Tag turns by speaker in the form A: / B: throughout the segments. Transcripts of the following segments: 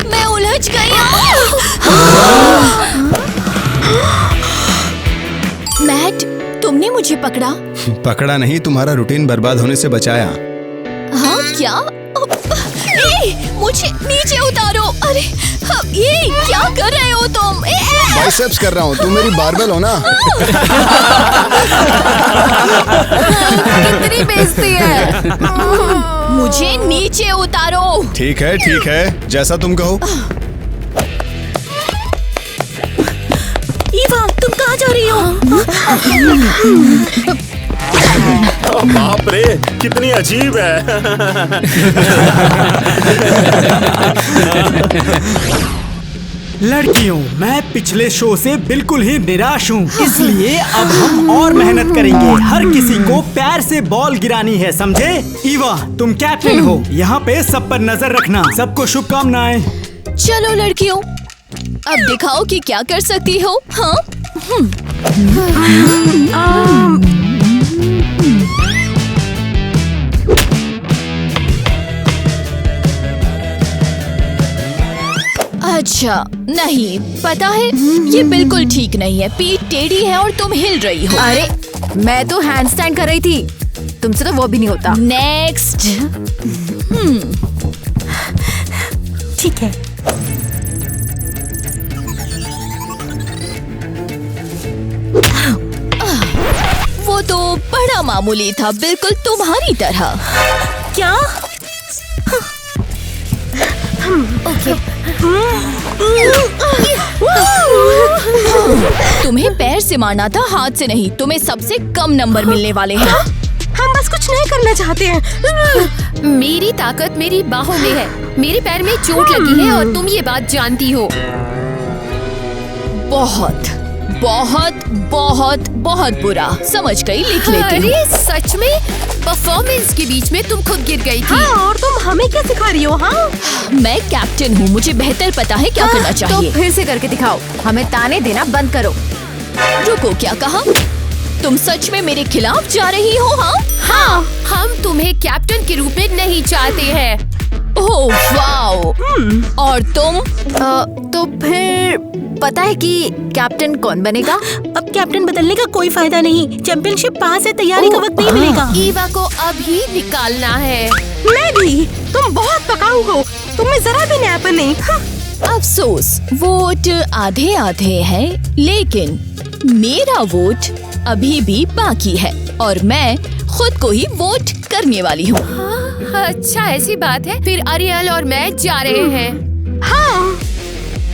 A: मैं उलझ गई। मैट, तुमने मुझे पकड़ा?
B: पकड़ा नहीं, तुम्हारा रूटीन बर्बाद होने से बचाया।
A: हाँ क्या? मुझे नीचे उतारो। अरे ये क्या कर रहे हो तुम?
B: बाइसेप्स कर रहा हूँ, तुम मेरी बारबेल हो ना।
A: कितनी बेइज्जती है। मुझे नीचे उतारो।
B: ठीक है, जैसा तुम कहो।
A: ईवा, तुम कहाँ जा रही हो?
C: बाप रे, कितनी अजीब है।
D: लड़कियों, मैं पिछले शो से बिल्कुल ही निराश हूँ, इसलिए अब हम और मेहनत करेंगे। हर किसी को पैर से बॉल गिरानी है, समझे? ईवा, तुम कैप्टन हो, यहाँ पे सब पर नजर रखना। सबको शुभकामनाएं।
A: चलो लड़कियों, अब दिखाओ कि क्या कर सकती हो। हाँ? अच्छा, नहीं, पता है ये बिल्कुल ठीक नहीं है। पीठ टेढ़ी है और तुम हिल रही हो।
E: अरे, मैं तो हैंडस्टैंड कर रही थी, तुमसे तो वो भी नहीं होता।
A: नेक्स्ट।
E: ठीक है।
A: वो तो बड़ा मामूली था, बिल्कुल तुम्हारी तरह।
E: क्या? ओके।
A: तुम्हें पैर से मारना था, हाथ से नहीं। तुम्हें सबसे कम नंबर मिलने वाले हैं।
E: हम बस कुछ नहीं करना चाहते हैं। मेरी ताकत मेरी बाहों में है। मेरे पैर में चोट लगी है और तुम ये बात जानती हो।
A: बहुत बहुत बहुत बहुत बुरा। समझ गई, लिख लेती हूँ।
E: अरे सच में? परफॉर्मेंस के बीच में तुम खुद गिर गई थी। हाँ, और तुम हमें क्या सिखा रही हो? हाँ,
A: मैं कैप्टन हूँ, मुझे बेहतर पता है क्या करना चाहिए।
E: तो फिर से करके दिखाओ। हमें ताने देना बंद करो।
A: रुको, क्या कहा? तुम सच में मेरे खिलाफ जा रही हो? हाँ
E: हाँ, हम तुम्हें कैप्टन के रूप में नहीं चाहते हैं।
A: Oh wow. और तुम?
E: तो फिर पता है कि कैप्टन कौन बनेगा?
F: अब कैप्टन बदलने का कोई फायदा नहीं। चैंपियनशिप पास है, तैयारी का वक्त नहीं मिलेगा।
E: ईवा को अभी निकालना है।
F: मैं भी। तुम बहुत पकाऊ हो, तुम में जरा भी न्यायपन नहीं।
A: अफसोस, वोट आधे आधे है, लेकिन मेरा वोट अभी भी बाकी है और मैं खुद को ही वोट करने वाली हूँ।
E: अच्छा, ऐसी बात है। फिर अरियल और मैं जा रहे हैं।
F: हाँ,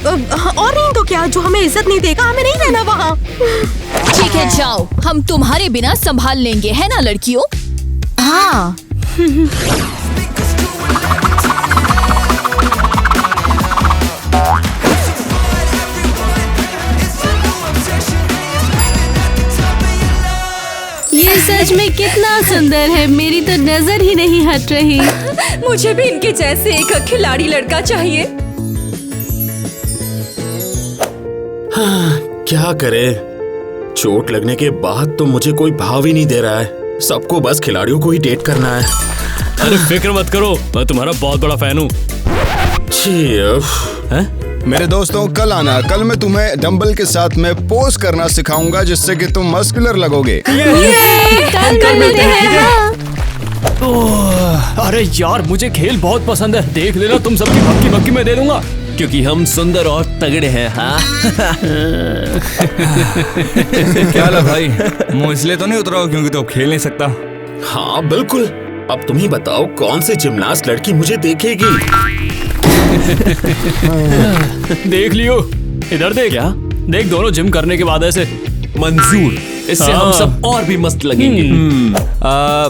F: और नहीं तो क्या, जो हमें इज्जत नहीं देगा हमें नहीं रहना वहाँ।
A: ठीक है, जाओ, हम तुम्हारे बिना संभाल लेंगे, है ना लड़कियों?
E: हाँ।
F: ये सच में कितना सुंदर है, मेरी तो नजर ही नहीं हट रही।
A: मुझे भी इनके जैसे एक खिलाड़ी लड़का चाहिए।
C: हाँ, क्या करे, चोट लगने के बाद तो मुझे कोई भाव ही नहीं दे रहा है। सबको बस खिलाड़ियों को ही डेट करना है।
G: अरे फिक्र मत करो, मैं तुम्हारा बहुत बड़ा फैन हूँ।
B: मेरे दोस्तों, कल आना। कल मैं तुम्हें डंबल के साथ में पोज करना सिखाऊंगा, जिससे कि तुम मस्कुलर लगोगे।
F: कल मिलते हैं।
G: अरे यार, मुझे खेल बहुत पसंद है। देख लेना, तुम सबकी भक्की भक्की में दे दूंगा, क्योंकि हम सुंदर और तगड़े हैं। हाँ।
H: क्या ला भाई, मुँह इसलिए तो नहीं उतरा हो क्योंकि तो खेल नहीं सकता?
C: हाँ बिल्कुल। अब तुम ही बताओ, कौन सी जिमनास्ट लड़की मुझे देखेगी?
G: देख लियो, इधर देख। क्या देख, दोनों जिम करने के बाद ऐसे
H: मंजूर,
G: इससे हम सब और भी मस्त लगेंगे।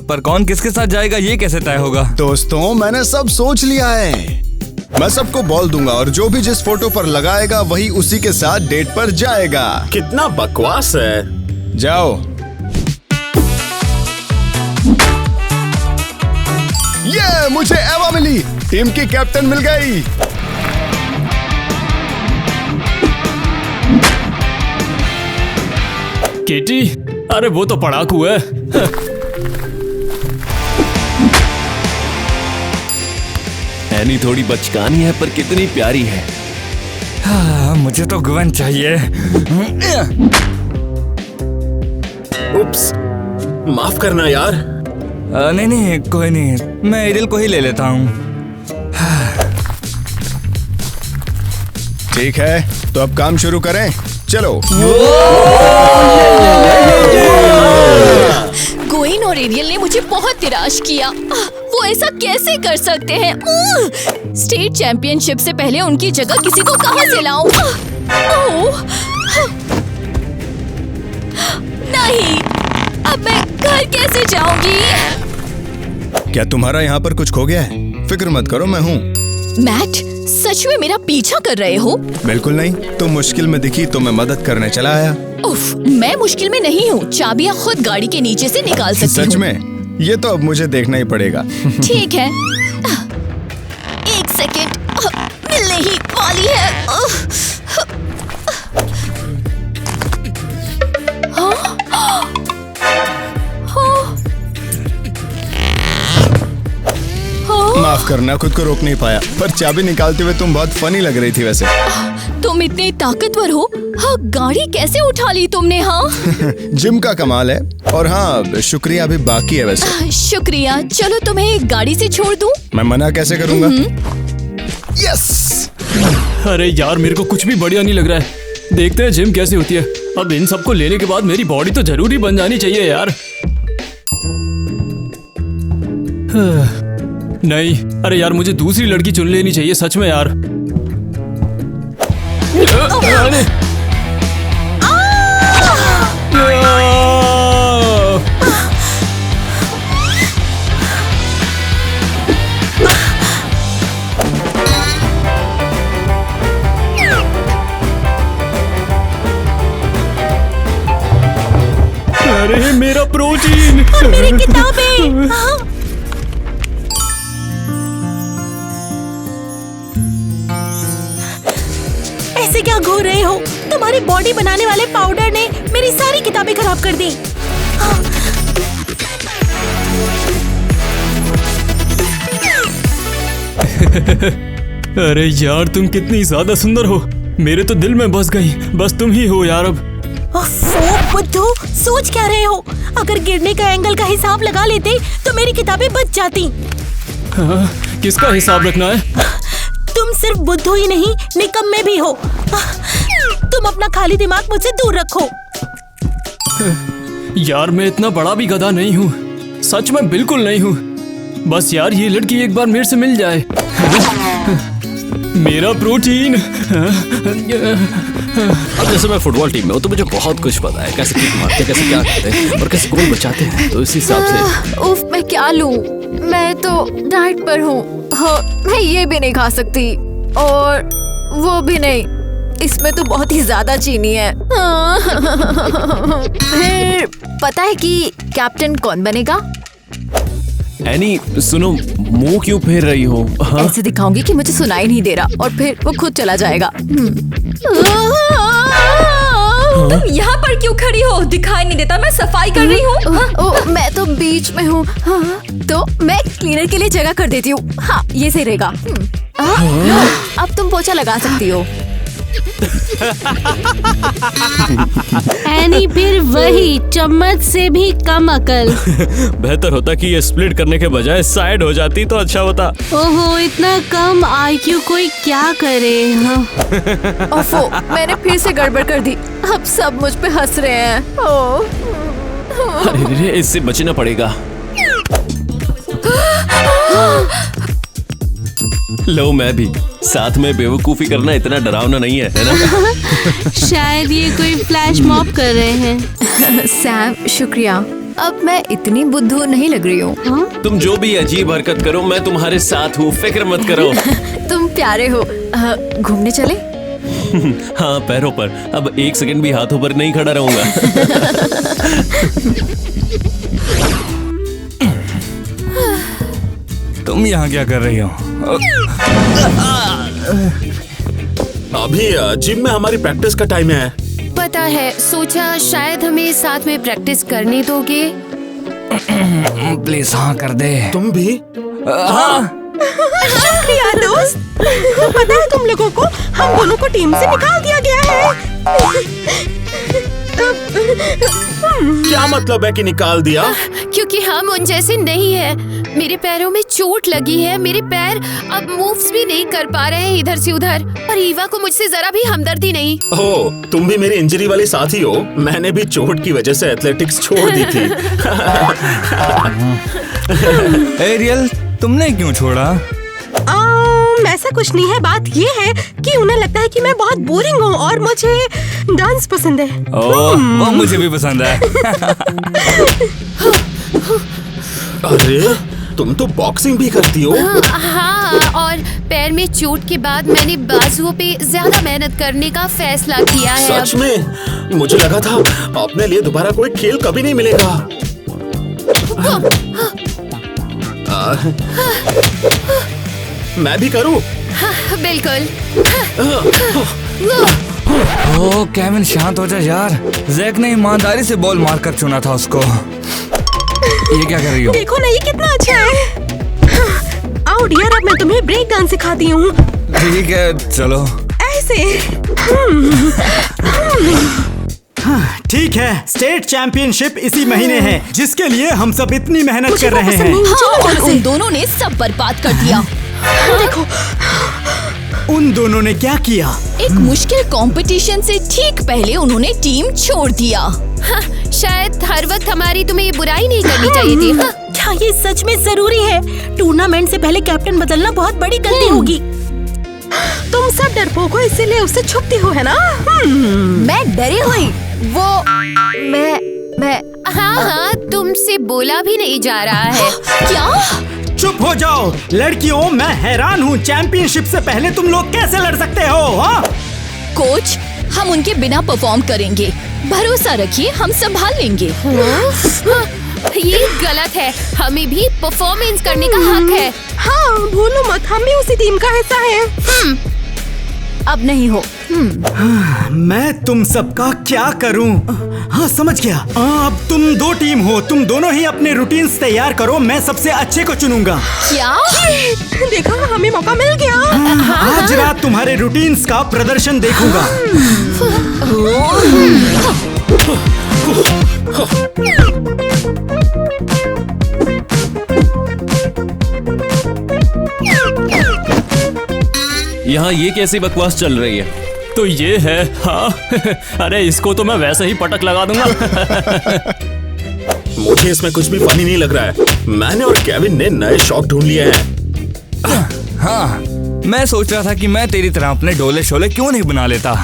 H: पर कौन किसके साथ जाएगा ये कैसे तय होगा?
B: दोस्तों, मैंने सब सोच लिया है। मैं सबको बॉल दूंगा और जो भी जिस फोटो पर लगाएगा वही उसी के साथ डेट पर जाएगा।
C: कितना बकवास है।
B: जाओ। ये मुझे एवा मिली, टीम की कैप्टन मिल गई।
G: केटी, अरे वो तो पढ़ाकू है। एनी थोड़ी बचकानी है पर कितनी प्यारी है।
H: हाँ, मुझे तो गवन चाहिए।
C: उप्स, माफ करना यार।
H: नहीं नहीं कोई नहीं, मैं एरियल को ही ले लेता हूँ।
B: ठीक है, तो अब काम शुरू करें। चलो।
A: गोइन और एरियल ने मुझे बहुत निराश किया। वो ऐसा कैसे कर सकते हैं? स्टेट चैंपियनशिप से पहले उनकी जगह किसी को कहां से लाऊं? नहीं, अब मैं घर कैसे जाऊंगी?
B: क्या तुम्हारा यहाँ पर कुछ खो गया है? फिक्र मत करो, मैं हूँ।
A: मैट, सच में मेरा पीछा कर रहे हो?
B: बिल्कुल नहीं, तुम मुश्किल में दिखी तो मैं मदद करने चला आया।
A: उफ, मैं मुश्किल में नहीं हूँ। चाबियाँ खुद गाड़ी के नीचे से निकाल सकती हूँ।
B: सच में? ये तो अब मुझे देखना ही पड़ेगा।
A: ठीक है, एक सेकेंड, मिलने ही वाली है।
B: माफ करना, खुद को रोक नहीं पाया, पर चाबी निकालते हुए तुम बहुत फनी लग रही थी वैसे।
A: तुम इतने ताकतवर हो। हाँ, गाड़ी कैसे उठा ली तुमने? हाँ
B: जिम का कमाल है। और हाँ, शुक्रिया अभी बाकी है वैसे।
A: शुक्रिया। चलो तुम्हें गाड़ी से छोड़ दूं?
B: मैं मना कैसे करूँगा? यस।
G: अरे यार, मेरे को कुछ भी बढ़िया नहीं लग रहा है। देखते हैं जिम कैसी होती है। अब इन सबको लेने के बाद मेरी बॉडी तो जरूरी बन जानी चाहिए यार। नहीं, अरे यार, मुझे दूसरी लड़की चुन लेनी चाहिए सच में यार। अरे अरे मेरा प्रोटीन
F: और मेरी किताबें। ऐसे क्या घूर रहे हो? तुम्हारी बॉडी बनाने वाले पाउडर ने मेरी सारी किताबें खराब कर दी।
G: अरे यार, तुम कितनी ज्यादा सुंदर हो। मेरे तो दिल में बस गई। बस तुम ही हो यार अब।
F: बुद्धू, सोच क्या रहे हो? अगर गिरने का एंगल का हिसाब लगा लेते तो मेरी किताबें बच जाती।
G: हाँ, किसका हिसाब रखना है?
F: तुम सिर्फ बुद्धू ही नहीं, निकम्मे भी हो। तुम अपना खाली दिमाग मुझसे दूर रखो।
G: यार, मैं इतना बड़ा भी गधा नहीं हूँ। सच में बिल्कुल नहीं हूँ। बस यार, ये लड़की एक बार मेरे से मिल जाए। मेरा प्रोटीन।
C: अब जैसे मैं फुटबॉल टीम में हूँ तो मुझे बहुत कुछ पता है, कैसे किक मारते हैं, कैसे क्या करते हैं और कैसे गोल बचाते हैं। तो इस हिसाब से
E: उफ, मैं क्या लूं? मैं तो डाइट पर हूँ। हाँ, मैं ये भी नहीं खा सकती और वो भी नहीं। इसमें तो बहुत ही ज्यादा चीनी है। फिर पता है कि कैप्टन कौन बनेगा?
G: एनी, सुनो, मुंह क्यों फेर रही हो? हाँ?
E: ऐसे दिखाऊंगी कि मुझे सुनाई नहीं दे रहा और फिर वो खुद चला जाएगा।
A: तुम यहाँ पर क्यों खड़ी हो? दिखाई नहीं देता मैं सफाई कर रही हूँ।
E: मैं तो बीच में हूँ। तो मैं क्लीनर के लिए जगह कर देती हूँ। हाँ, ये सही रहेगा। अब तुम पोछा लगा सकती हो।
I: एनी, फिर वही चम्मच से भी कम अकल।
G: बेहतर होता कि ये स्प्लिट करने के बजाय साइड हो जाती तो अच्छा होता।
I: ओहो, इतना कम आईक्यू कोई क्या करे? हाँ।
E: ओफो, मैंने फिर से गड़बड़ कर दी। अब सब मुझ पे हंस रहे हैं।
G: अरे, इससे बचना पड़ेगा। लो, मैं भी साथ में बेवकूफी करना इतना डरावना नहीं है, है ना?
I: शायद ये कोई फ्लैश मॉब कर रहे हैं।
E: सैम, शुक्रिया। अब मैं इतनी बुद्धू नहीं लग रही हूँ।
G: तुम जो भी अजीब हरकत करो, मैं तुम्हारे साथ हूँ, फिक्र मत करो।
E: तुम प्यारे हो। घूमने चले?
G: हाँ, पैरों पर। अब एक सेकंड भी हाथों पर नहीं खड़ा रहूंगा।
H: तुम यहाँ क्या कर रही हो?
C: अभी जिम में हमारी प्रैक्टिस का टाइम है।
E: पता है, सोचा शायद हमें साथ में प्रैक्टिस करने दोगे।
H: प्लीज हाँ कर दे।
C: तुम भी?
H: हाँ।
F: शुक्रिया दोस्त। पता है तुम लोगों को, हम दोनों को टीम से निकाल दिया गया है।
C: क्या मतलब है कि निकाल दिया?
E: क्योंकि हम उन जैसे नहीं हैं। मेरे पैरों में चोट लगी है, मेरे पैर अब मूव्स भी नहीं कर पा रहे हैं इधर से उधर, और ईवा को मुझसे जरा भी हमदर्दी नहीं।
C: ओह, तुम भी मेरी इंजरी वाली साथी हो। मैंने भी चोट की वजह से एथलेटिक्स छोड़ दी थी।
H: एरियल, तुमने क्यों छोड़ा?
F: ऐसा कुछ नहीं है, बात ये है कि उन्हें लगता है कि मैं बहुत बोरिंग हूँ और मुझे डांस पसंद है।
H: ओह, वो मुझे भी पसंद है।
C: अरे, तुम तो बॉक्सिंग भी करती हो?
E: हाँ, और पैर में चोट के बाद मैंने बाजुओं पे ज्यादा मेहनत करने का फैसला किया है।
C: सच में? मुझे लगा था अपने लिए दोबारा कोई खेल कभी नहीं मिलेगा। मैं भी करूं?
E: हाँ, बिल्कुल।
H: ओह केविन, शांत हो जा यार। जैक ने ईमानदारी से बॉल मारकर चुना था उसको। ये क्या कर रही हो?
F: देखो ना, ये कितना अच्छा है। आओ डियर, अब मैं तुम्हें ब्रेक डांस सिखाती हूँ।
H: ठीक है, चलो।
F: ऐसे।
D: ठीक है, स्टेट चैंपियनशिप इसी महीने है, जिसके लिए हम सब इतनी मेहनत कर रहे हैं।
A: हाँ, और उन दोनों ने सब बर्बाद कर दिया।
F: देखो,
D: उन दोनों ने क्या किया?
A: एक मुश्किल कंपटीशन से ठीक पहले उन्होंने टीम छोड़ दिया।
E: हाँ, शायद हर वक्त हमारी तुम्हें ये बुराई नहीं करनी चाहिए थी। हाँ।
F: क्या ये सच में जरूरी है? टूर्नामेंट से पहले कैप्टन बदलना बहुत बड़ी गलती होगी। तुम सब डरपोक हो, इसीलिए उससे छुपती हो, है ना?
E: मैं डरी हुई? वो मैं हाँ, तुमसे बोला भी नहीं जा रहा है।
A: क्या?
D: चुप हो जाओ लड़कियों, मैं हैरान हूँ, चैंपियनशिप से पहले तुम लोग कैसे लड़ सकते हो? हाँ?
A: कोच, हम उनके बिना परफॉर्म करेंगे, भरोसा रखिए, हम संभाल लेंगे।
E: ये गलत है, हमें भी परफॉर्मेंस करने का हक है।
F: हाँ, भूलो मत, हम भी उसी टीम का हिस्सा हैं।
E: अब नहीं हो।
D: मैं तुम सबका क्या करूं? हाँ, समझ गया। अब तुम दो टीम हो, तुम दोनों ही अपने रूटीन्स तैयार करो, मैं सबसे अच्छे को चुनूंगा।
A: क्या?
F: देखा, हमें मौका मिल गया।
D: आज रात तुम्हारे रूटीन्स का प्रदर्शन देखूंगा।
G: यहाँ ये कैसी बकवास चल रही है? तो ये है, हाँ। अरे इसको तो मैं वैसे ही पटक लगा दूंगा।
C: मुझे इसमें कुछ भी फनी नहीं लग रहा है। मैंने और केविन ने नए शौक ढूंढ लिए हैं।
H: हाँ, मैं सोच रहा था कि मैं तेरी तरह अपने डोले शोले क्यों नहीं बना लेता,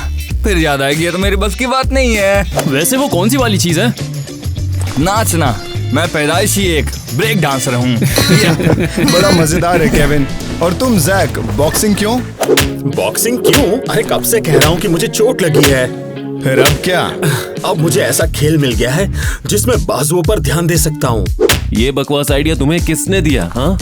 H: फिर याद आएगी ये तो मेरी बस की बात नहीं है।
G: वैसे वो कौन सी वाली चीज है?
H: नाचना। मैं पैदाइशी एक ब्रेक डांसर हूँ।
B: बड़ा मजेदार है केविन। और तुम जैक, बॉक्सिंग क्यों?
C: बॉक्सिंग क्यों? अरे कब से कह रहा हूँ कि मुझे चोट लगी है।
B: फिर अब क्या?
C: अब मुझे ऐसा खेल मिल गया है जिसमें बाजुओं पर ध्यान दे सकता हूँ।
G: ये बकवास आइडिया तुम्हें किसने दिया? हाँ,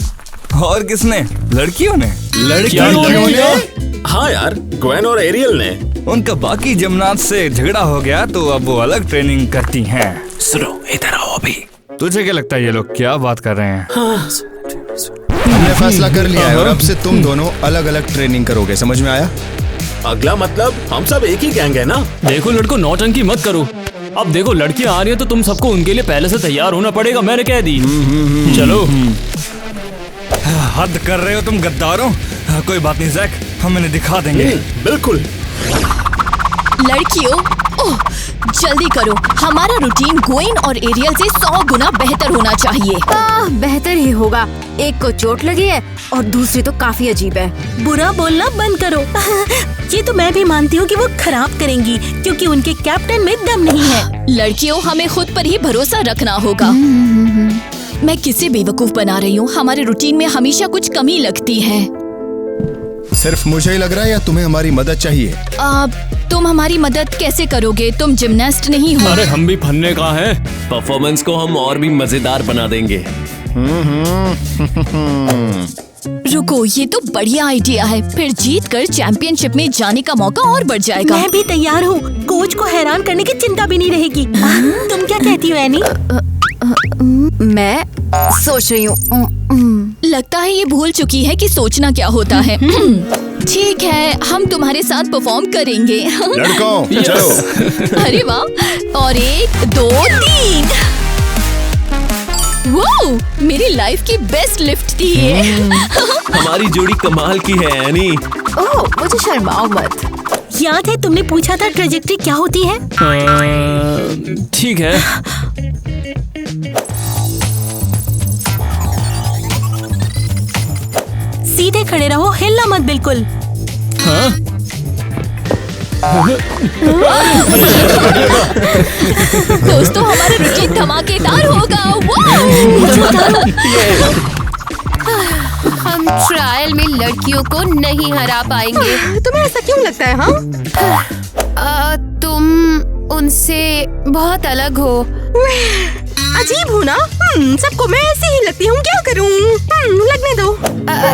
H: और किसने? लड़कियों ने।
B: लड़कियों ने?
C: हाँ यार, ग्वेन और एरियल ने।
H: उनका बाकी जमनाथ से झगड़ा हो गया तो अब वो अलग ट्रेनिंग करती हैं। सुनो, इधर आओ अभी। तुझे क्या लगता है ये लोग क्या बात कर रहे हैं?
C: हाँ।
B: हमने फैसला कर लिया है और अब से तुम दोनों अलग अलग ट्रेनिंग करोगे, समझ में आया?
C: अगला मतलब हम सब एक ही गैंग है ना?
G: देखो लड़कों, नौटंकी मत करो। अब देखो लड़कियां आ रही हैं तो तुम सबको उनके लिए पहले से तैयार होना पड़ेगा, मैंने कह दी। चलो।
H: हद कर रहे हो तुम गद्दारों। कोई बात नहीं जैक, हम इन्हें दिखा देंगे।
C: बिल्कुल।
A: लड़कियों, ओह, जल्दी करो, हमारा रूटीन ग्वेन और एरियल से 100 गुना बेहतर होना चाहिए।
E: बेहतर ही होगा। एक को चोट लगी है और दूसरी तो काफी अजीब है।
F: बुरा बोलना बंद करो। ये तो मैं भी मानती हूँ कि वो खराब करेंगी, क्योंकि उनके कैप्टन में दम नहीं है।
A: लड़कियों, हमें खुद पर ही भरोसा रखना होगा। मैं किसे बेवकूफ बना रही हूँ? हमारे रूटीन में हमेशा कुछ कमी लगती है।
B: सिर्फ मुझे ही लग रहा है या तुम्हें हमारी मदद चाहिए?
A: तुम हमारी मदद कैसे करोगे? तुम जिमनास्ट नहीं हो।
G: अरे हम भी फन्ने का है। परफॉर्मेंस को हम और भी मजेदार बना देंगे।
A: रुको, ये तो बढ़िया आइडिया है। फिर जीत कर चैंपियनशिप में जाने का मौका और बढ़ जाएगा।
F: मैं भी तैयार हूँ। कोच को हैरान करने की चिंता भी नहीं रहेगी। तुम क्या कहती हो एनी?
E: मैं सोच रही हूँ
A: लगता है ये भूल चुकी है कि सोचना क्या होता है। ठीक है, हम तुम्हारे साथ परफॉर्म करेंगे।
B: लड़कों चलो।
A: अरे वाह, और 1 2 3। वो मेरी लाइफ की बेस्ट लिफ्ट थी ये।
J: हमारी जोड़ी कमाल की है एनी।
E: ओह, मुझे शर्माओ मत।
F: याद है तुमने पूछा था ट्रेजेक्ट्री क्या होती है?
G: ठीक है।
F: सीधे खड़े रहो, हिलना मत बिल्कुल।
G: हाँ?
A: दोस्तों, हमारा रूटीन धमाकेदार होगा।
K: हम ट्रायल में लड़कियों को नहीं हरा पाएंगे।
F: तुम्हें ऐसा क्यों लगता है? हाँ,
K: तुम उनसे बहुत अलग हो।
F: अजीब हूँ ना? सबको मैं ऐसे ही लगती हूँ, क्या करूँ? लगने दो।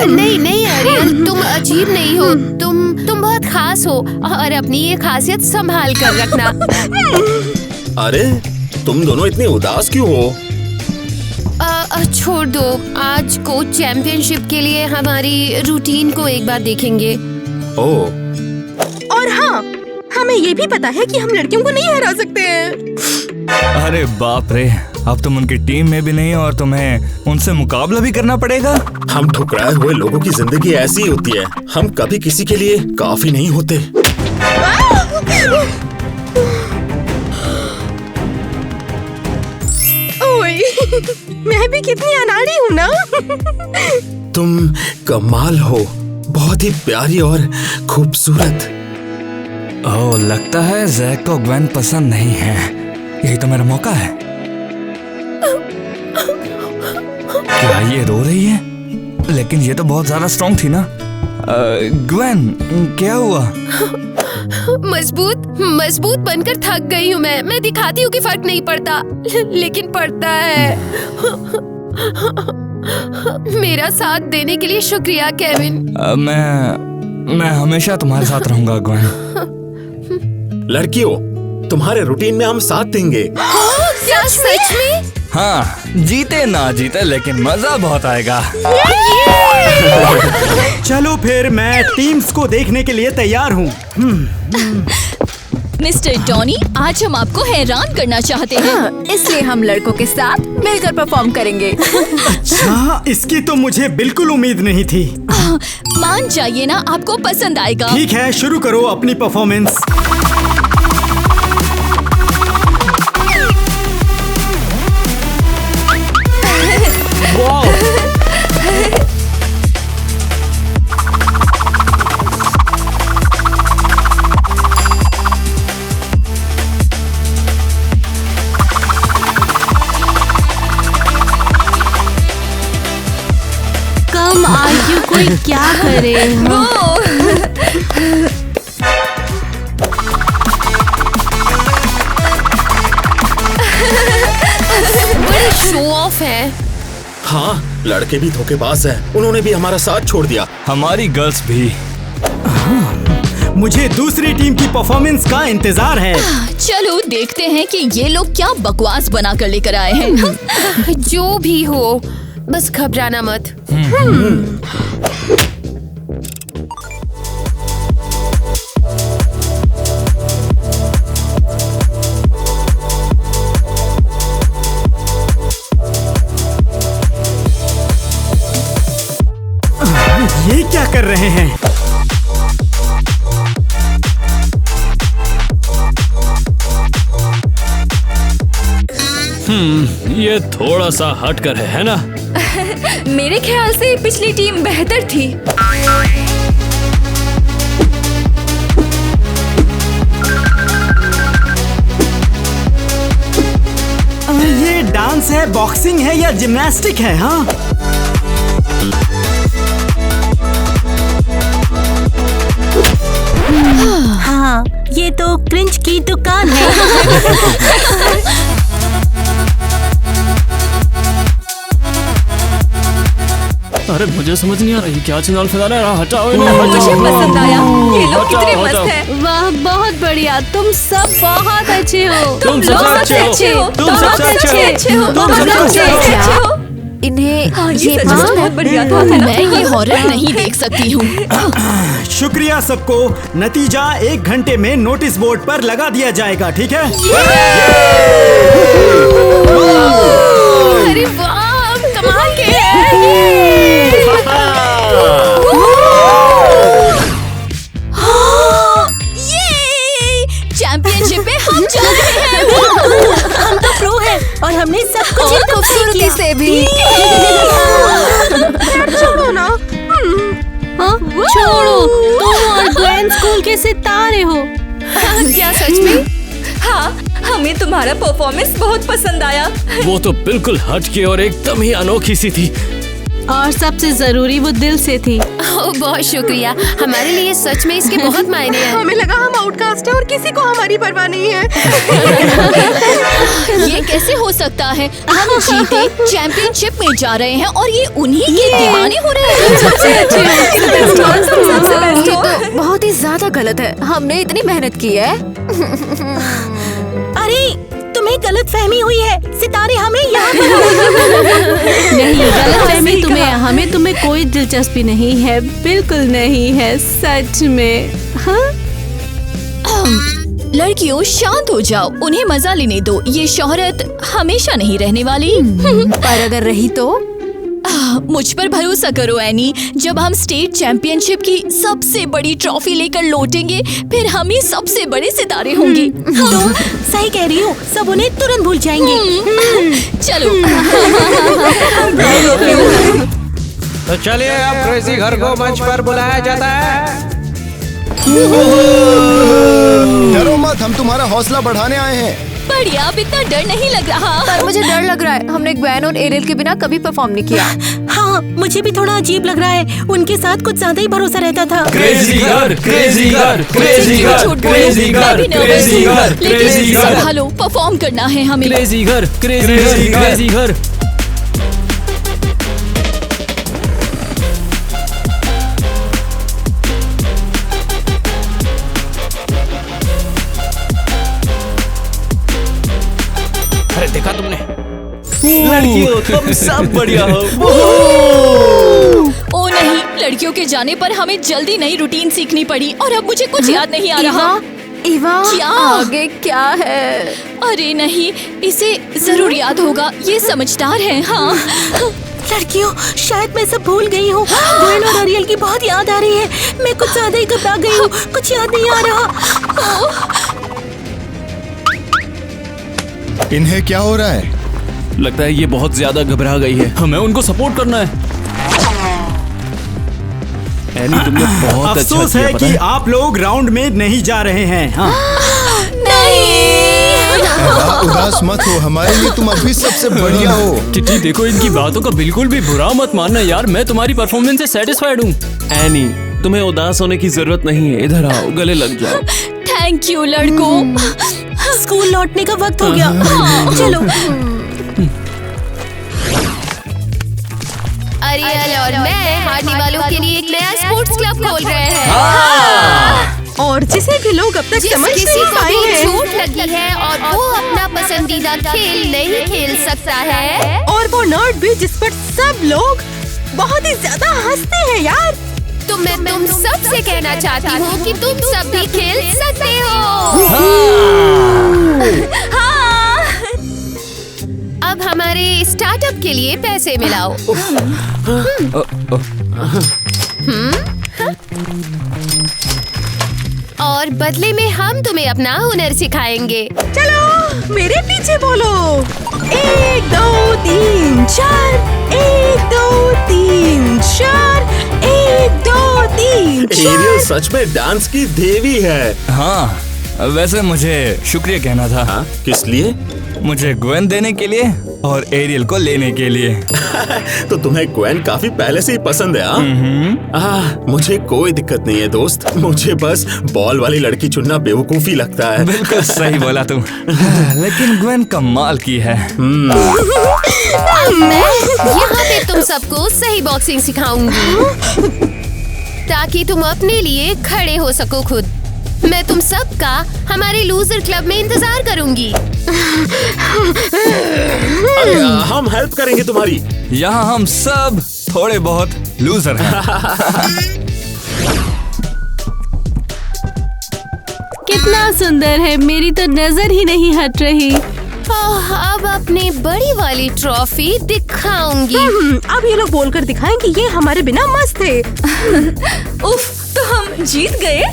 K: नहीं नहीं अरियल, तुम अजीब नहीं हो। तुम बहुत खास हो और अपनी ये खासियत संभाल कर रखना।
C: अरे तुम दोनों इतनी उदास क्यों हो?
K: छोड़ दो, आज कोच चैंपियनशिप के लिए हमारी रूटीन को एक बार देखेंगे।
C: ओह,
F: और हाँ, हमें ये भी पता है कि हम लड़कियों को नहीं हरा सकते हैं।
H: अरे बाप रे, अब तुम उनकी टीम में भी नहीं और तुम्हें उनसे मुकाबला भी करना पड़ेगा।
C: हम ठुकराए हुए लोगों की जिंदगी ऐसी ही होती है। हम कभी किसी के लिए काफी नहीं होते।
F: ओए, मैं भी कितनी अनाड़ी हूँ ना।
C: तुम कमाल हो, बहुत ही प्यारी और खूबसूरत।
H: ओह, लगता है जैक को ग्वेन पसंद नहीं है। यही तो मेरा मौका है। क्या ये रो रही है? लेकिन ये तो बहुत ज्यादा स्ट्रॉन्ग थी ना। ग्वेन, क्या हुआ?
K: मजबूत बनकर थक गई हूँ मैं दिखाती हूँ कि फर्क नहीं पड़ता, लेकिन पड़ता है। मेरा साथ देने के लिए शुक्रिया केविन।
H: मैं हमेशा तुम्हारे साथ रहूंगा ग्वेन।
C: लड़कियों, तुम्हारे रूटीन में हम साथ देंगे।
K: क्या सच में?
H: हाँ, जीते ना जीते लेकिन मजा बहुत आएगा।
D: चलो फिर, मैं टीम्स को देखने के लिए तैयार हूँ।
A: मिस्टर टॉनी, आज हम आपको हैरान करना चाहते हैं।
E: इसलिए हम लड़कों के साथ मिलकर परफॉर्म करेंगे।
D: अच्छा, इसकी तो मुझे बिल्कुल उम्मीद नहीं थी।
A: मान जाइए ना, आपको पसंद आएगा।
D: ठीक है, शुरू करो अपनी परफॉर्मेंस।
I: कम आयु कोई क्या करे?
K: बड़े शो ऑफ है।
C: हाँ, लड़के भी धोखेबाज हैं। उन्होंने भी हमारा साथ छोड़ दिया।
H: हमारी गर्ल्स भी।
D: मुझे दूसरी टीम की परफॉर्मेंस का इंतजार है।
A: चलो देखते हैं कि ये लोग क्या बकवास बना कर लेकर आए हैं।
K: जो भी हो, बस घबराना मत।
D: ये क्या कर रहे हैं?
G: ये थोड़ा सा हट कर है ना?
E: मेरे ख्याल से पिछली टीम बेहतर थी।
D: ये डांस है, बॉक्सिंग है या जिम्नास्टिक है? हाँ,
F: हाँ, ये तो क्रिंज की दुकान है।
G: अरे मुझे समझ नहीं आ रही क्या चैनल फैला रहा है। हटाओ इन्हें,
E: मुझे
G: हटाओ।
E: पसंद आया। ये लोग
G: हटाओ,
E: कितने
G: हटाओ।
E: मस्त हैं।
I: वाह, बहुत बढ़िया। तुम सब बहुत अच्छे हो।
G: तुम
E: लोग
G: सबसे
E: सबसे
G: अच्छे हो।
E: अच्छे हो।
G: तुम सबसे अच्छे हो।
E: अच्छे हो।
G: तुम सबसे अच्छे हो।
E: इन्हें
A: ये
E: हाँ?
A: बहुत बढ़िया था। मैं ये हॉरर नहीं देख सकती हूँ।
D: शुक्रिया सबको। नतीजा 1 घंटे में नोटिस बोर्ड पर लगा दिया जाएगा, ठीक है?
E: अरे वाह, कमाल के
A: चैंपियनशिप में हम जा रहे हैं।
F: हम तो प्रो हैं और हमने सब कुछ एकदम सही
E: खूबसूरती
F: किया।
E: से भी।
F: छोड़ो ना। हाँ? छोड़ो, तुम और ग्वेन स्कूल के सितारे हो।
E: क्या सच में?
A: हाँ, हमें तुम्हारा परफॉर्मेंस बहुत पसंद आया।
G: वो तो बिल्कुल हटके और एकदम ही अनोखी सी थी।
I: और सबसे जरूरी वो दिल से थी।
K: ओह, बहुत शुक्रिया। हमारे लिए सच में इसके बहुत मायने हैं।
F: हमें लगा हम आउटकास्ट हैं और किसी को हमारी परवाह नहीं है।
A: ये कैसे हो सकता है? हम जीते, चैंपियनशिप में जा रहे हैं और ये उन्हीं के दीवाने हो रहे हैं। सबसे अच्छे
E: ये तो बहुत ही ज्यादा गलत है। हमने इतनी मेहनत की है।
F: अरे तुम्हें गलत फहमी हुई है। सितारे हमें यहाँ
I: नहीं, गलतफहमी तुम्हें, हमें तुम्हें कोई दिलचस्पी नहीं है। बिल्कुल नहीं है, सच में। हाँ?
A: लड़कियों शांत हो जाओ, उन्हें मजा लेने दो। ये शोहरत हमेशा नहीं रहने वाली।
E: पर अगर रही तो?
A: मुझ पर भरोसा करो एनी, जब हम स्टेट चैंपियनशिप की सबसे बड़ी ट्रॉफी लेकर लौटेंगे, फिर हम ही सबसे बड़े सितारे होंगे।
F: तुम सही कह रही हो, सब उन्हें तुरंत भूल जाएंगे।
A: चलो।
L: तो चलिए अब क्रेजी घर को मंच पर बुलाया जाता है।
B: डरो मत, हम तुम्हारा हौसला बढ़ाने आए हैं।
A: बढ़िया, अब इतना डर नहीं लग रहा।
E: पर मुझे डर लग रहा है। हमने ग्वेन और एरियल के बिना कभी परफॉर्म नहीं किया।
F: हाँ, मुझे भी थोड़ा अजीब लग रहा है। उनके साथ कुछ ज्यादा ही भरोसा रहता था।
J: क्रेजी घर, क्रेजी घर, क्रेजी घर, क्रेजी घर, क्रेजी घर, क्रेजी घर।
A: संभालो, परफॉर्म करना है हमें।
G: क्रेजी घर, क्रेजी घर, क्रेजी घर।
L: अरे देखा तुमने?
J: लड़कियों तुम सब बढ़िया हो।
A: ओ नहीं, लड़कियों के जाने पर हमें जल्दी नई रूटीन सीखनी पड़ी और अब मुझे कुछ याद नहीं आ रहा।
E: इवा,
A: क्या?
E: आगे क्या है?
A: अरे नहीं, इसे जरूर याद होगा। ये समझदार है। हाँ
F: लड़कियों, शायद मैं सब भूल गई हूँ। ग्वेन और एरियल की बहुत याद आ रही है। मैं कुछ ज्यादा ही घबरा गई हूँ। कुछ याद नहीं आ रहा।
B: इन्हें क्या हो रहा है?
J: लगता है ये बहुत ज्यादा घबरा गई है।
G: हमें उनको सपोर्ट करना है।
J: एनी, तुमने बहुत अच्छा
D: अफसोस
J: किया,
D: है
J: पता
D: कि
J: है?
D: आप लोग राउंड में नहीं जा रहे हैं। हाँ।
B: उदास मत हो, हमारे लिए तुम अभी सबसे बढ़िया हो।
G: किटी देखो, इनकी बातों का बिल्कुल भी बुरा मत मानना यार। मैं तुम्हारी परफॉर्मेंस से सेटिस्फाइड हूँ।
J: एनी, तुम्हें उदास होने की जरूरत नहीं है। इधर आओ, गले लग जाओ।
A: थैंक यू लड़कों।
F: स्कूल लौटने का वक्त हो गया। चलो।
K: अरियल और मैं हारने वालों के लिए एक नया स्पोर्ट्स क्लब खोल रहे हैं।
F: और जिसे भी लोग अब तक समझ
K: किसी
F: नहीं
K: को
F: पाए
K: भी
F: हैं,
K: चोट लगी है और वो अपना पसंदीदा खेल नहीं खेल सकता है,
F: और वो नर्ड भी जिस पर सब लोग बहुत ही ज्यादा हंसते हैं यार।
K: तो मैं तुम सब से कहना चाहती हूँ कि तुम सब भी खेल सकते हो। हाँ। अब हमारे स्टार्टअप के लिए पैसे मिलाओ। और बदले में हम तुम्हें अपना हुनर सिखाएंगे।
F: चलो मेरे पीछे बोलो। 1 2 3 4। 1 2 3 4। 1 2 3
C: एरियल सच में डांस की देवी है।
H: हाँ, वैसे मुझे शुक्रिया कहना था।
C: हाँ, किस लिए?
H: मुझे ग्वेन देने के लिए और एरियल को लेने के लिए।
C: तो तुम्हें ग्वेन काफी पहले से ही पसंद है? मुझे कोई दिक्कत नहीं है दोस्त। मुझे बस बॉल वाली लड़की चुनना बेवकूफी लगता है।
H: बिल्कुल सही बोला तुम। लेकिन ग्वेन कमाल की है।
K: अब मैं यहाँ पे तुम सबको सही बॉक्सिंग सिखाऊंगी ताकि तुम अपने लिए खड़े हो सको खुद। मैं तुम सबका हमारे लूजर क्लब में इंतजार करूंगी।
C: अरे हम हेल्प करेंगे तुम्हारी।
H: यहाँ हम सब थोड़े बहुत लूजर हैं।
I: कितना सुंदर है, मेरी तो नजर ही नहीं हट रही।
K: अब अपनी बड़ी वाली ट्रॉफी दिखाऊंगी।
F: अब ये लोग बोलकर दिखाएं कि ये हमारे बिना मस्त थे।
A: उफ, तो हम जीत गए?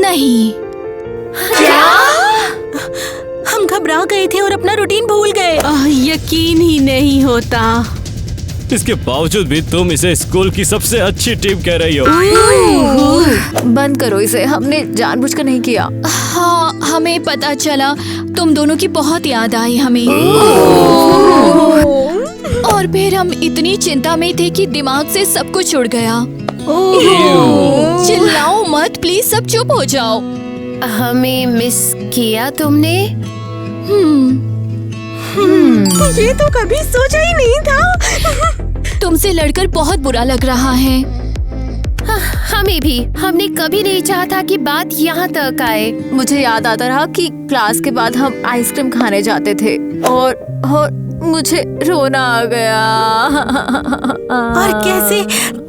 A: नहीं।
F: क्या? हम घबरा गए थे और अपना रूटीन भूल गए।
I: यकीन ही नहीं होता।
G: इसके बावजूद भी तुम इसे स्कूल की सबसे अच्छी टीम कह रही हो।
E: बंद करो इसे, हमने जानबूझकर नहीं किया।
A: हाँ, हमें पता चला, तुम दोनों की बहुत याद आई हमें। और फिर हम इतनी चिंता में थे कि दिमाग से सब कुछ उड़ गया। चिल्लाओ मत प्लीज, सब चुप हो जाओ।
K: हमें मिस किया तुमने?
F: ये तो कभी सोचा ही नहीं था।
A: तुमसे लड़कर बहुत बुरा लग रहा है।
K: हमें भी। हमने कभी नहीं चाहा था कि बात यहाँ तक आए।
E: मुझे याद आता रहा कि क्लास के बाद हम आइसक्रीम खाने जाते थे और मुझे रोना आ गया।
F: और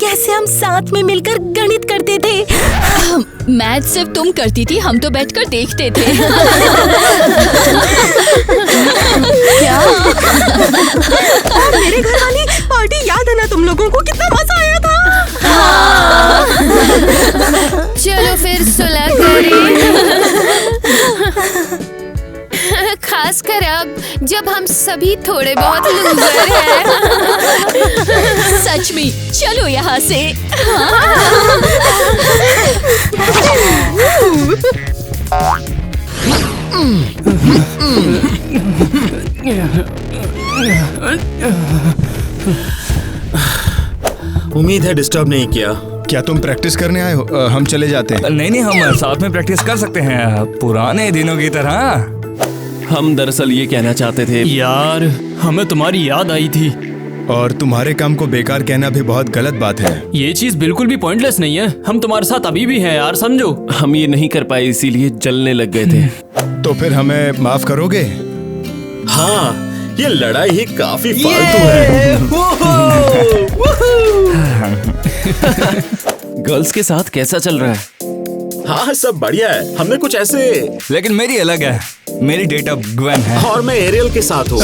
F: कैसे हम साथ में मिलकर गणित करते थे।
A: मैथ सिर्फ तुम करती थी, हम तो बैठकर देखते थे।
F: क्या? और मेरे घर वाली पार्टी याद है ना तुम लोगों को? कितना मजा आया था।
K: चलो फिर सुलह करें। खासकर अब जब हम सभी थोड़े बहुत लूजर हैं।
A: सच में, चलो यहाँ से।
C: उम्मीद है डिस्टर्ब नहीं किया।
B: क्या तुम प्रैक्टिस करने आए हो? हम चले जाते हैं।
H: नहीं, हम साथ में प्रैक्टिस कर सकते हैं, पुराने दिनों की तरह।
G: हम दरअसल ये कहना चाहते थे यार, हमें तुम्हारी याद आई थी।
B: और तुम्हारे काम को बेकार कहना भी बहुत गलत बात है।
G: ये चीज बिल्कुल भी पॉइंटलेस नहीं है। हम तुम्हारे साथ अभी भी हैं यार, समझो। हम ये नहीं कर पाए, इसीलिए जलने लग गए थे।
B: तो फिर हमें माफ करोगे?
C: हाँ, ये लड़ाई ही काफी फालतू है।
G: गर्ल्स के साथ कैसा चल रहा है?
C: हाँ, सब बढ़िया है। हमने कुछ ऐसे,
H: लेकिन मेरी अलग है। मेरी डेट ऑफ ग्वेन है।
C: और मैं एरियल के साथ हूँ।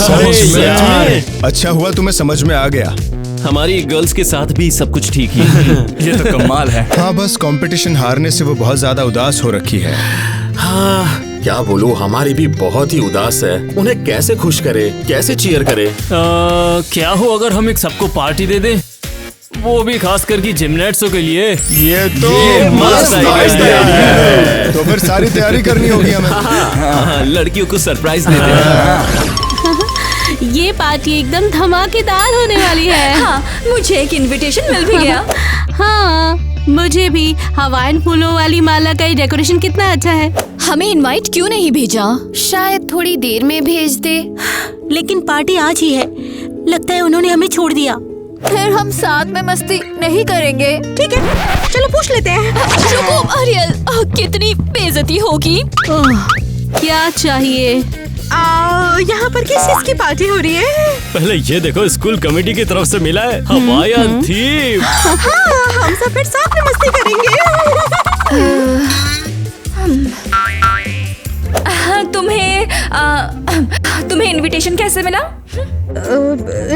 B: अच्छा हुआ तुम्हें समझ में आ गया।
G: हमारी गर्ल्स के साथ भी सब कुछ ठीक ही है।
H: ये तो कमाल है।
B: हाँ, बस कंपटीशन हारने से वो बहुत ज्यादा उदास हो रखी है।
C: हाँ, क्या बोलूं, हमारी भी बहुत ही उदास है। उन्हें कैसे खुश करे, कैसे चीयर करे?
G: क्या हो अगर हम एक सबको पार्टी दे दें, वो भी खास करके जिमनेट्सों के लिए।
B: ये तो मस्त आइडिया है। तो फिर सारी तैयारी करनी होगी हमें।
G: हाँ, लड़कियों को सरप्राइज देते हैं।
I: ये पार्टी एकदम धमाकेदार होने वाली है।
A: हाँ, मुझे एक इनविटेशन मिल भी गया।
I: हाँ, मुझे भी। हवाइन फूलों वाली माला का डेकोरेशन कितना अच्छा है।
A: हमें इनवाइट क्यों नहीं भेजा?
K: शायद थोड़ी देर में भेज दे।
F: लेकिन पार्टी आज ही है, लगता है उन्होंने हमें छोड़ दिया।
E: फिर हम साथ में मस्ती नहीं करेंगे।
F: ठीक है, चलो पूछ लेते हैं।
A: रुको आर्यल, कितनी बेइज्जती होगी।
I: क्या चाहिए?
F: यहाँ पर किस चीज की पार्टी हो रही है?
G: पहले ये देखो, स्कूल कमेटी की तरफ से मिला है हवाईयन थीम।
F: हाँ, हम सब फिर साथ में मस्ती करेंगे।
A: तुम्हें इनविटेशन कैसे मिला?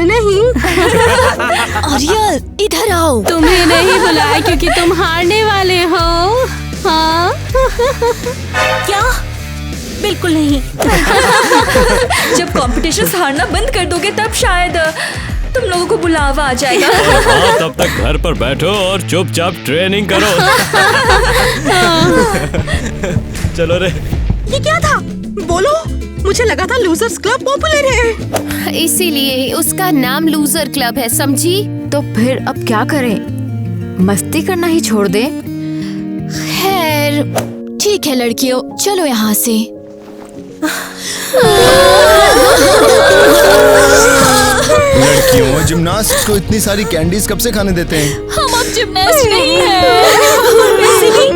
F: नहीं।
A: आर्यल, इधर आओ।
I: तुम्हें नहीं बुलाया क्योंकि तुम हारने वाले हो। हाँ?
F: क्या? बिल्कुल नहीं।
A: जब कंपटीशन हारना बंद कर दोगे तब शायद तुम लोगों को बुलावा आ जाएगा।
G: तब तक घर पर बैठो और चुपचाप ट्रेनिंग करो। चलो रे।
F: ये क्या था? बोलो। मुझे लगा था लूजर्स क्लब पॉपुलर है,
K: इसीलिए उसका नाम लूजर क्लब है, समझी?
E: तो फिर अब क्या करें? मस्ती करना ही छोड़ दे।
A: खैर ठीक है लड़कियों, चलो यहाँ से।
B: लड़कियों, जिम्नास्ट को इतनी सारी कैंडीज कब से खाने देते हैं?
A: हम अब जिम्नास्ट नहीं हैं।
F: वैसे भी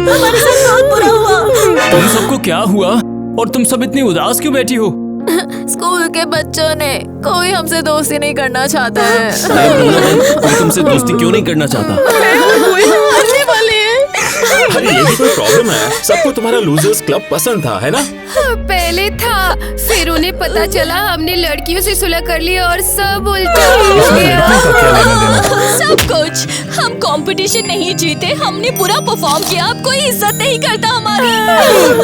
G: क्या हुआ और तुम सब इतनी उदास क्यों बैठी हो?
E: स्कूल के बच्चों ने कोई हमसे दोस्ती नहीं करना चाहता है।
J: कोई तुमसे दोस्ती क्यों नहीं करना चाहता?
C: अरे ये भी कोई प्रॉब्लम है? सबको तुम्हारा लूजर्स क्लब पसंद था, है ना?
K: पहले था, फिर उन्हें पता चला हमने लड़कियों से सुलह कर ली और सब उल्टा हो गया।
A: सब कुछ, हम कंपटीशन नहीं जीते, हमने पूरा परफॉर्म किया, अब कोई इज्जत नहीं करता हमारी।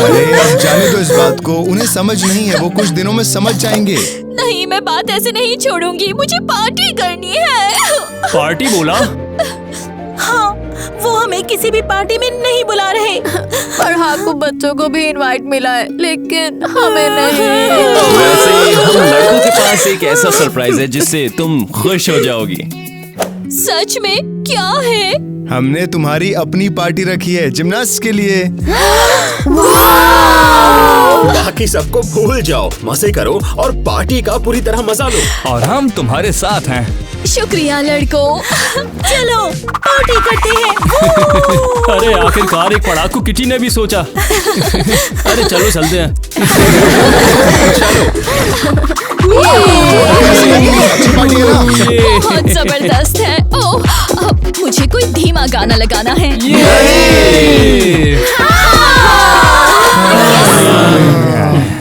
B: अरे अब जाने दो इस बात को, उन्हें समझ नहीं है, वो कुछ दिनों में समझ जाएंगे।
A: नहीं, मैं बात ऐसे नहीं छोड़ूंगी, मुझे पार्टी करनी है।
G: पार्टी बोला?
F: हाँ, वो हमें किसी भी पार्टी में नहीं बुला रहे।
E: फरहाद को बच्चों को भी इनवाइट मिला है, लेकिन हमें नहीं।
J: वैसे हम लड़कों के पास एक ऐसा सरप्राइज है जिससे तुम खुश हो जाओगी।
A: सच में? क्या है?
B: हमने तुम्हारी अपनी पार्टी रखी है जिमनास्ट के लिए।
C: बाकी सबको भूल जाओ, मजे करो और पार्टी का पूरी तरह मजा लो।
H: और हम तुम्हारे साथ हैं।
A: शुक्रिया लड़कों।
F: चलो पार्टी करते हैं।
G: अरे आखिरकार एक पढ़ाकू किटी ने भी सोचा। अरे चलो चलते हैं।
A: बहुत जबरदस्त है। ओह, अब मुझे कोई धीमा गाना लगाना है।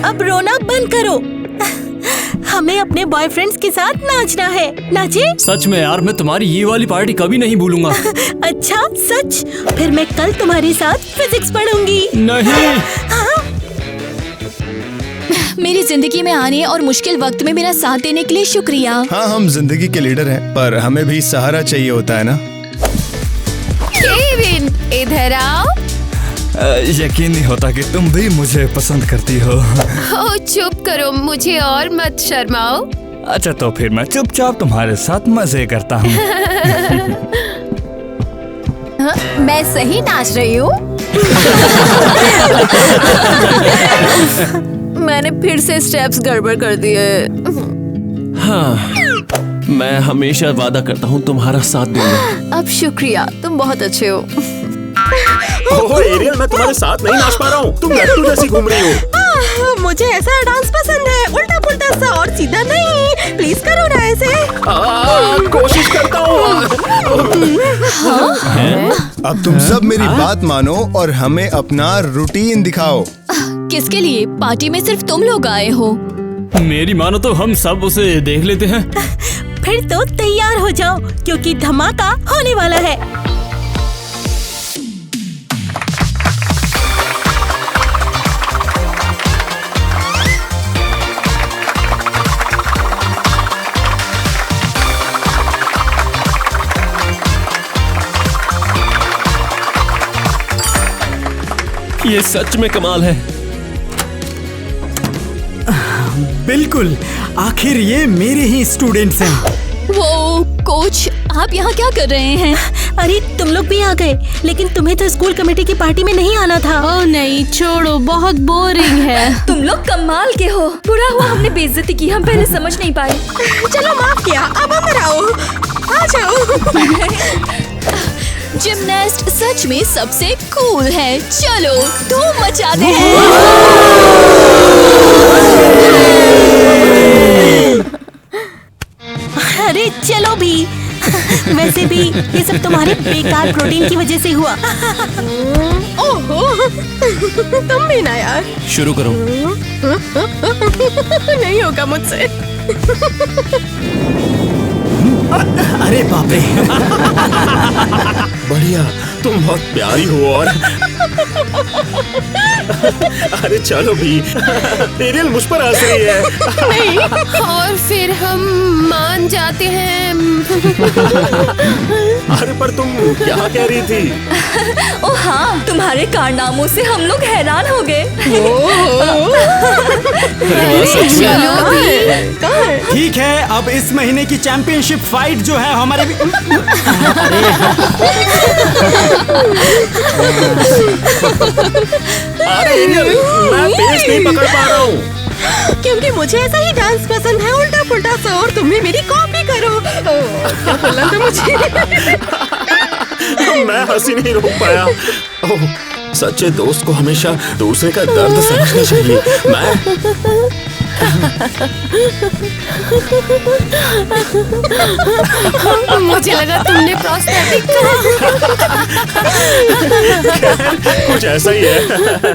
F: अब रोना बंद करो, हमें अपने बॉयफ्रेंड्स के साथ नाचना है। नाचे?
G: सच में यार, मैं तुम्हारी ये वाली पार्टी कभी नहीं भूलूंगा।
F: अच्छा सच? फिर मैं कल तुम्हारे साथ फिजिक्स पढ़ूंगी।
G: नहीं।
A: मेरी जिंदगी में आने और मुश्किल वक्त में मेरा साथ देने के लिए शुक्रिया।
B: हाँ, हम जिंदगी के लीडर हैं, पर हमें भी सहारा चाहिए होता है ना।
K: केविन, इधर आओ।
H: यकीन नहीं होता कि तुम भी मुझे पसंद करती हो।
K: ओ चुप करो, मुझे और मत शर्माओ।
H: अच्छा तो फिर मैं चुपचाप तुम्हारे साथ मजे करता हूँ।
E: मैं सही नाच रही हूँ? मैंने फिर से स्टेप्स गड़बड़ कर दिए।
J: हाँ, मैं हमेशा वादा करता हूँ तुम्हारा साथ दूंगा।
E: अब शुक्रिया, तुम बहुत अच्छे हो।
C: ओह एरियल, मैं तुम्हारे साथ नहीं नाच पा रहा हूँ, तुम लट्टू जैसी घूम रही हो।
F: मुझे ऐसा डांस पसंद है, उल्टा पुल्टा सा और सीधा नहीं। प्लीज करो ना ऐसे।
C: कोशिश करता हूँ।
B: अब तुम सब मेरी बात मानो और हमें अपना रूटीन दिखाओ।
A: किसके लिए? पार्टी में सिर्फ तुम लोग आए हो।
G: मेरी मानो तो हम सब उसे देख लेते हैं।
F: फिर तो तैयार हो जाओ, क्योंकि धमाका होने वाला है।
J: ये सच में कमाल है।
D: बिल्कुल, आखिर ये मेरे ही स्टूडेंट्स हैं।
A: वो कोच, आप यहाँ क्या कर रहे हैं?
F: अरे तुम लोग भी आ गए, लेकिन तुम्हें तो स्कूल कमेटी की पार्टी में नहीं आना था।
I: ओह नहीं, छोड़ो, बहुत बोरिंग है।
A: तुम लोग कमाल के हो। बुरा हुआ हमने बेइज्जती की, हम पहले समझ नहीं पाए।
F: चलो माफ किया, अब अंदर आओ। आ जाओ।
A: जिमनास्ट सच में सबसे कूल है। चलो धूम मचा दे।
F: अरे चलो भी। वैसे भी ये सब तुम्हारे बेकार प्रोटीन की वजह से हुआ। ओहो, तुम भी ना यार।
J: शुरू करो।
F: नहीं होगा मुझसे।
D: अरे बाप रे।
C: बढ़िया, तुम बहुत प्यारी हो। और अरे चलो भी, एरियल मुझ पर हंस रही है।
K: नहीं। और फिर हम मान जाते हैं।
C: अरे पर तुम क्या कह रही थी?
A: ओ हाँ, तुम्हारे कारनामों से हम लोग हैरान हो गए।
D: ठीक है, अब इस महीने की चैंपियनशिप फाइट जो है हमारे भी।
C: अरे एरियल, मैं पेस नहीं पकड़ पा रहा हूँ।
F: क्योंकि मुझे ऐसा ही डांस पसंद है, उल्टा पुल्टा सा, और तुम भी मेरी कॉपी करो। क्या बोला था मुझे?
C: मैं हंसी नहीं रोक पाया। ओह, सच्चे दोस्त को हमेशा दूसरे का दर्द समझना चाहिए।
K: मुझे लगा तुमने प्रोस्थेटिक
C: कुछ ऐसा ही है।